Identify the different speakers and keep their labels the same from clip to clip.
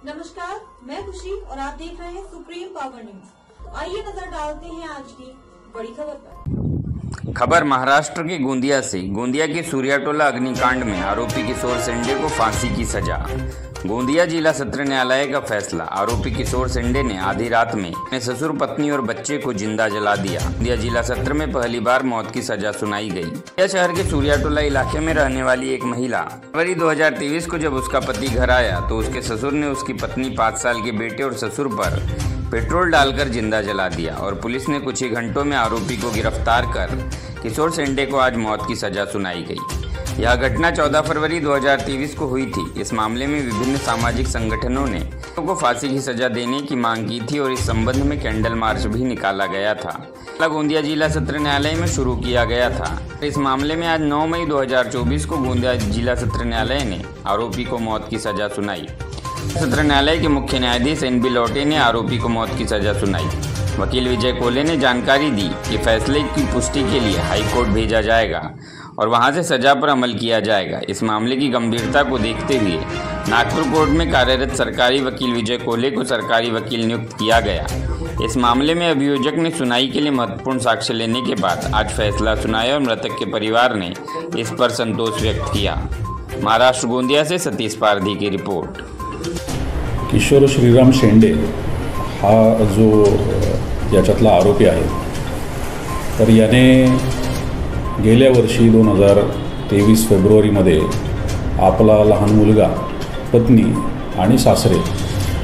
Speaker 1: नमस्कार, मैं खुशी और आप देख रहे हैं सुप्रीम पावर न्यूज। तो आइए नजर डालते हैं आज की बड़ी खबर पर।
Speaker 2: खबर महाराष्ट्र के गोंदिया से। गोंदिया के सूर्याटोला अग्निकांड में आरोपी किशोर सेंडे को फांसी की सजा। गोंदिया जिला सत्र न्यायालय का फैसला। आरोपी किशोर सेंडे ने आधी रात में अपने ससुर, पत्नी और बच्चे को जिंदा जला दिया। गोंदिया जिला सत्र में पहली बार मौत की सजा सुनाई गई। यह शहर के सूर्याटोला इलाके में रहने वाली एक महिला फरवरी 2023 को जब उसका पति घर आया तो उसके ससुर ने उसकी पत्नी, 5 साल के बेटे और ससुर पर पेट्रोल डालकर जिंदा जला दिया और पुलिस ने कुछ ही घंटों में आरोपी को गिरफ्तार कर किशोर सेंडे को आज मौत की सजा सुनाई गई। यह घटना 14 फरवरी 2023 को हुई थी। इस मामले में विभिन्न सामाजिक संगठनों ने को फांसी की सजा देने की मांग की थी और इस संबंध में कैंडल मार्च भी निकाला गया था। गोंदिया जिला सत्र न्यायालय में शुरू किया गया था। इस मामले में आज 9 मई 2024 को गोंदिया जिला सत्र न्यायालय ने आरोपी को मौत की सजा सुनाई। सत्र न्यायालय के मुख्य न्यायाधीश NB लोटे ने आरोपी को मौत की सजा सुनाई। वकील विजय कोले ने जानकारी दी कि फैसले की पुष्टि के लिए हाईकोर्ट भेजा जाएगा और वहां से सजा पर अमल किया जाएगा। इस मामले की गंभीरता को देखते हुए नागपुर कोर्ट में कार्यरत सरकारी वकील विजय कोले को सरकारी वकील नियुक्त किया गया। इस मामले में अभियोजक ने सुनाई के लिए महत्वपूर्ण साक्ष्य लेने के बाद आज फैसला सुनाया और मृतक के परिवार ने इस पर संतोष व्यक्त किया। महाराष्ट्र गोंदिया से सतीश पारधी की रिपोर्ट।
Speaker 3: किशोर श्रीराम शेंडे हा जो याच्यातला आरोपी आहे, तर याने गेल्या वर्षी 2023 फेब्रुवारीमध्ये आपला लहान मुलगा, पत्नी आणि सासरे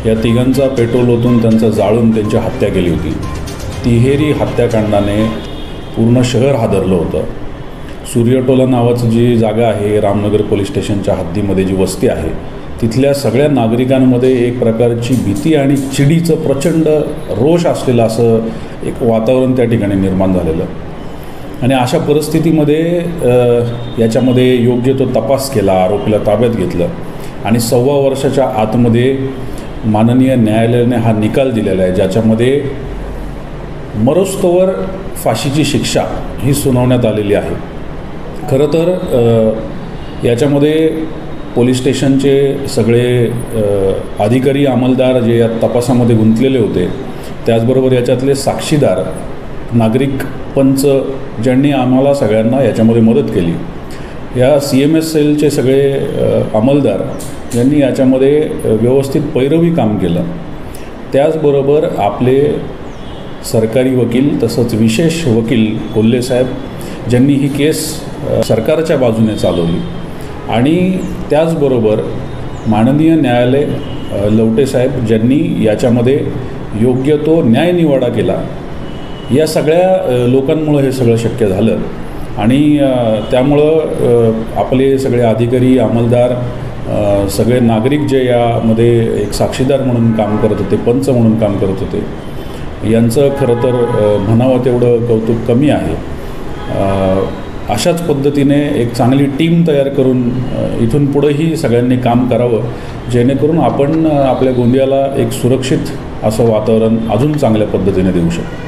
Speaker 3: या तिघांचा पेट्रोल ओतून त्यांचा जाळून त्यांची हत्या केली होती। तिहेरी हत्याकांडाने पूर्ण शहर हादरलं होतं। सूर्याटोला नावाची जी जागा आहे, रामनगर पोलीस स्टेशनच्या हद्दीमध्ये जी वस्ती आहे, तिथल्या सगळ्या नागरिकांमध्ये एक प्रकारची भीती आणि चिडीचं प्रचंड रोष असलेलं असं एक वातावरण त्या ठिकाणी निर्माण झालेलं। आणि अशा परिस्थितीमध्ये याच्यामध्ये योग्य तो तपास केला, आरोपीला ताब्यात घेतलं आणि 1.25 वर्षाच्या आतमध्ये माननीय न्यायालयाने हा निकाल दिलेला आहे, ज्याच्यामध्ये मरोस्तवर फाशीची शिक्षा ही सुनावण्यात आलेली आहे। खरं तर याच्यामध्ये पोलीस स्टेशनचे सगळे अधिकारी, अंमलदार जे या तपासामध्ये गुंतलेले होते, त्याचबरोबर याच्यातले साक्षीदार, नागरिक पंच ज्यांनी आम्हाला सगळ्यांना याच्यामध्ये मदत केली, या CMS सेलचे सगळे अंमलदार ज्यांनी याच्यामध्ये व्यवस्थित पैरवी काम केलं, त्याचबरोबर आपले सरकारी वकील तसंच विशेष वकील कोल्हे साहेब ज्यांनी ही केस सरकारच्या बाजूने चालवली आणि त्याचबरोबर माननीय न्यायालय लवटे साहेब ज्यांनी याच्यामध्ये योग्य तो न्यायनिवाडा केला। या सगळ्या लोकांमुळे हे सगळं शक्य झालं आणि त्यामुळं आपले सगळे अधिकारी, अंमलदार, सगळे नागरिक जे यामध्ये एक साक्षीदार म्हणून काम करत होते, पंच म्हणून काम करत होते, यांचं खरं तर म्हणावं तेवढं कौतुक कमी आहे। अशाच पद्धतीने एक चांगली टीम तयार करून इथून पुढेही सगळ्यांनी काम करावं, जेणेकरून आपण आपल्या गोंदियाला एक सुरक्षित असं वातावरण अजून चांगल्या पद्धतीने देऊ शकतो।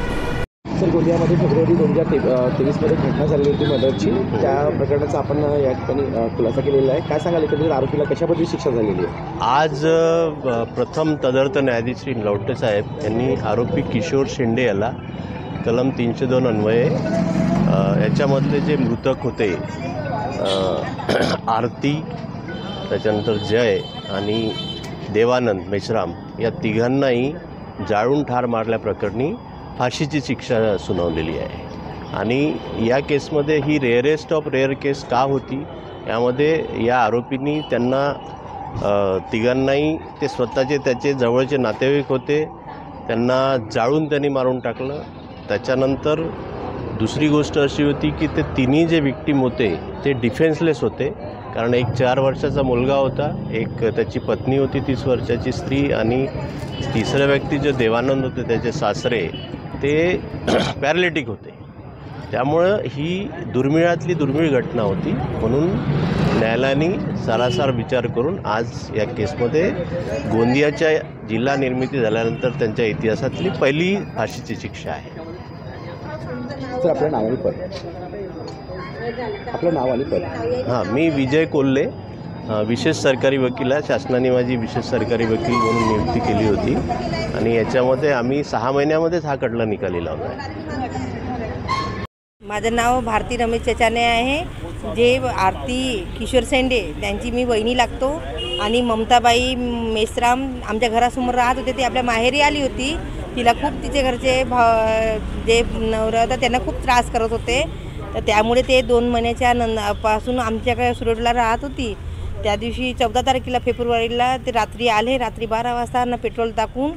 Speaker 4: सर, गोंदियामध्ये फेब्रुवारी 2023मध्ये घटना झाली होती मर्डरची, त्या प्रकरणाचा आपण या ठिकाणी खुलासा केलेला आहे। काय सांगाल, एकंदरीत आरोपीला कशाबद्दल शिक्षा झालेली आहे?
Speaker 5: आज प्रथम तदर्थ न्यायाधीश श्री लवटे साहेब यांनी आरोपी किशोर शेंडे याला कलम 302 अन्वये याच्यामधले जे मृतक होते आरती, त्याच्यानंतर जय आणि देवानंद मेश्राम या तिघांनाही जाळून ठार मारल्याप्रकरणी फाशीची शिक्षा सुनावलेली आहे। आणि या केसमध्ये ही रेअरेस्ट ऑफ रेअर केस का होती, यामध्ये या आरोपींनी त्यांना तिघांनाही ते स्वतःचे त्याचे जवळचे नातेवाईक होते, त्यांना जाळून त्यांनी मारून टाकलं। त्याच्यानंतर दुसरी गोष्ट अशी होती की ते तिन्ही जे विक्टीम होते ते डिफेन्सलेस होते, कारण एक 4 वर्षाचा मुलगा होता, एक त्याची पत्नी होती 30 वर्षाची स्त्री, आणि तिसरे व्यक्ती जे देवानंद होते त्याचे सासरे ते पॅरालिटिक होते। त्यामुळं ही दुर्मिळातली दुर्मिळ घटना होती, म्हणून न्यायालयाने सारासार विचार करून आज या केसमध्ये गोंदियाच्या जिल्हा निर्मिती झाल्यानंतर त्यांच्या इतिहासातली पहिली फाशीची शिक्षा आहे।
Speaker 4: सर, आपलं नाव आणि पद? आपलं नाव आणि पद?
Speaker 5: हां, मी विजय कोल्हे, विशेष सरकारी वकील आहे. शासनाने माझी विशेष सरकारी वकील म्हणून नियुक्ती केली होती आणि याच्यामध्ये आम्ही 6 महिन्यामध्येच हा खटला निकाली लावला आहे.
Speaker 6: माझं नाव भारती रमेश चचाने आहे. जे आरती किशोर सेंडे त्यांची मी वहिनी लागतो आणि ममताबाई मेश्राम आमच्या घरासमोर राहत होते. ते आपल्या माहेरी आली होती. तिला खूप तिचे घरचे जे नवरा होता त्यांना खूप त्रास करत होते. तर त्यामुळे ते 2 महिन्याच्या पासून आमच्याकडे सुरतला राहत होती. त्या दिवशी 14 तारखेला फेब्रुवारीला ते रात्री आले. रात्री 12 वाजता ना पेट्रोल टाकून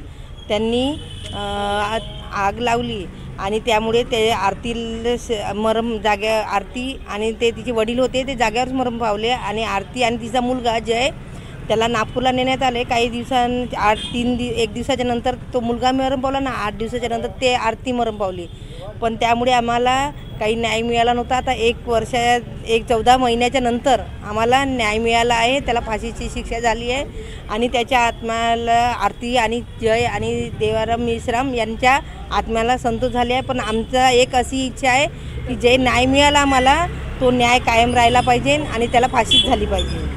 Speaker 6: त्यांनी आग लावली आणि त्यामुळे ते आरतीला मरण जाग्या आरती आणि ते तिचे वडील होते ते जाग्यावरच मरण पावले. आणि आरती आणि तिचा मुलगा जय त्याला नागपूरला नेण्यात आले. काही एक दिवसाच्या नंतर तो मुलगा मरण पावला ना. 8 दिवसाच्या नंतर ते आरती मरण पावली. पण त्यामुळे आम्हाला काही न्याय मिळाला नव्हता. आता 14 महिन्याच्या नंतर आम्हाला न्याय मिळाला आहे. त्याला फाशीची शिक्षा झाली आहे आणि त्याच्या आत्म्याला आरती आणि जय आणि देवाराम मेश्राम यांच्या आत्म्याला संतोष झाले आहे. पण आमचा एक अशी इच्छा आहे की जे न्याय मिळाला आम्हाला तो न्याय कायम राहायला पाहिजे आणि त्याला फाशीच झाली पाहिजे.